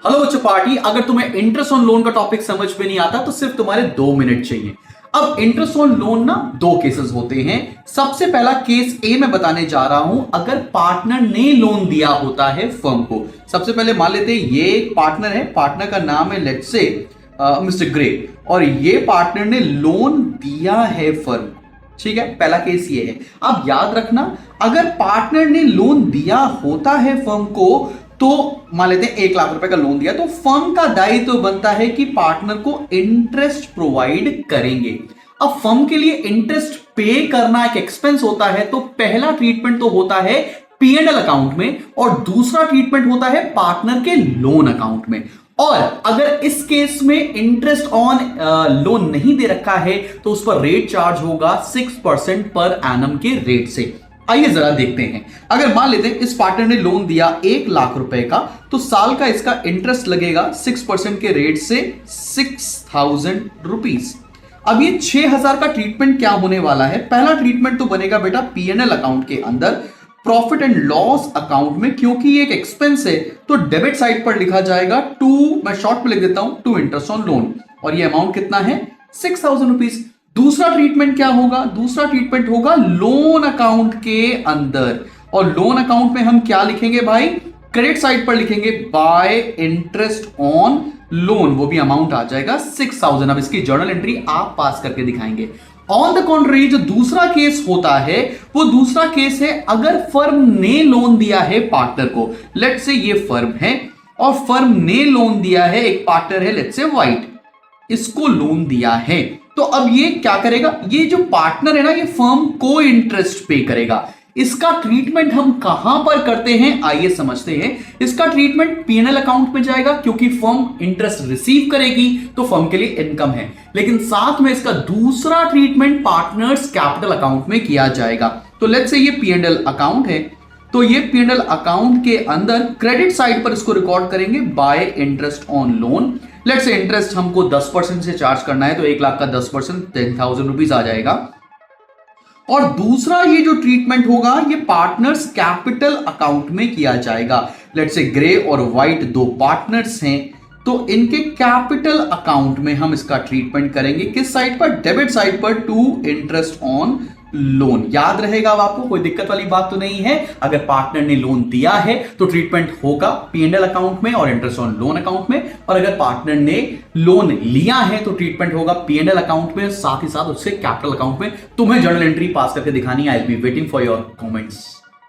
Hello बच्चों party, अगर तुम्हें इंटरेस्ट ऑन लोन का टॉपिक समझ में नहीं आता तो सिर्फ तुम्हारे 2 मिनट चाहिए। अब इंटरेस्ट ऑन लोन ना दो केसेस होते हैं। सबसे पहला केस ए मैं बताने जा रहा हूं। अगर पार्टनर ने लोन दिया होता है फर्म को, सबसे पहले मान लेते हैं ये एक पार्टनर है, पार्टनर का नाम है लेट्स से मिस्टर ग्रे, और ये पार्टनर ने लोन दिया है फर्म को। ठीक है, पहला केस ये है। अब याद रखना, अगर पार्टनर ने लोन दिया होता है फर्म को, तो मान लेते हैं 1 लाख रुपए का लोन दिया, तो फर्म का दायित्व बनता है कि पार्टनर को इंटरेस्ट प्रोवाइड करेंगे। अब फर्म के लिए इंटरेस्ट पे करना एक एक्सपेंस होता है, तो पहला ट्रीटमेंट तो होता है P&L अकाउंट में और दूसरा ट्रीटमेंट होता है पार्टनर के लोन अकाउंट में। और अगर इस केस में इंटरेस्ट ऑन लोन नहीं दे रखा है तो उस पर रेट चार्ज होगा 6% पर एनम के रेट से। आइए जरा देखते हैं। अगर मान लेते हैं इस पार्टनर ने लोन दिया 1 लाख रुपए का, तो साल का इसका इंटरेस्ट लगेगा 6% के रेट से 6,000 रुपीज। अब ये 6,000 का ट्रीटमेंट क्या होने वाला है? पहला ट्रीटमेंट तो बनेगा बेटा P&L अकाउंट के अंदर, प्रॉफिट एंड लॉस अकाउंट में, क्योंकि ये एक एक्सपेंस है तो डेबिट साइड पर लिखा जाएगा टू, मैं शॉर्ट में लिख देता हूं, टू इंटरेस्ट ऑन लोन, और ये अमाउंट कितना है? 6,000 रुपीज। दूसरा ट्रीटमेंट क्या होगा? दूसरा ट्रीटमेंट होगा लोन अकाउंट के अंदर, और लोन अकाउंट में हम क्या लिखेंगे भाई? क्रेडिट साइड पर लिखेंगे बाय इंटरेस्ट ऑन लोन, वो भी अमाउंट आ जाएगा 6,000। अब इसकी जर्नल एंट्री आप पास करके दिखाएंगे। ऑन द कॉन्ट्री, जो दूसरा केस होता है वो दूसरा केस है अगर फर्म ने लोन दिया है पार्टनर को। लेट्स से ये फर्म है और फर्म ने लोन दिया है, एक पार्टनर है लेट्स से वाइट, इसको लोन दिया है, तो अब ये क्या करेगा? ये जो पार्टनर है ना, ये फर्म को इंटरेस्ट पे करेगा। इसका ट्रीटमेंट हम कहां पर करते हैं, आइए समझते हैं। इसका ट्रीटमेंट P&L अकाउंट में जाएगा, क्योंकि फर्म इंटरेस्ट रिसीव करेगी तो फर्म के लिए इनकम है, लेकिन साथ में इसका दूसरा ट्रीटमेंट पार्टनर्स कैपिटल अकाउंट में किया जाएगा। तो लेट्स से ये P&L अकाउंट है, तो ये P&L अकाउंट के अंदर क्रेडिट साइड पर इसको रिकॉर्ड करेंगे bye interest on loan. Let's say interest हमको 10% से चार्ज करना है, तो 1 लाख का 10% 10,000 रुपीज आ जाएगा। और दूसरा ये जो ट्रीटमेंट होगा ये पार्टनर्स कैपिटल अकाउंट में किया जाएगा। लेट्स से ग्रे और व्हाइट दो पार्टनर्स हैं, तो इनके कैपिटल अकाउंट में हम इसका ट्रीटमेंट करेंगे। किस साइड पर? डेबिट साइड पर, टू इंटरेस्ट ऑन लोन। याद रहेगा अब आपको, कोई दिक्कत वाली बात तो नहीं है। अगर पार्टनर ने लोन दिया है तो ट्रीटमेंट होगा P&L अकाउंट में और इंटरेस्ट ऑन लोन अकाउंट में, और अगर पार्टनर ने लोन लिया है तो ट्रीटमेंट होगा P&L अकाउंट में, साथ ही साथ उससे कैपिटल अकाउंट में। तुम्हें जर्नल एंट्री पास करके दिखानी है। I will be waiting for your comments.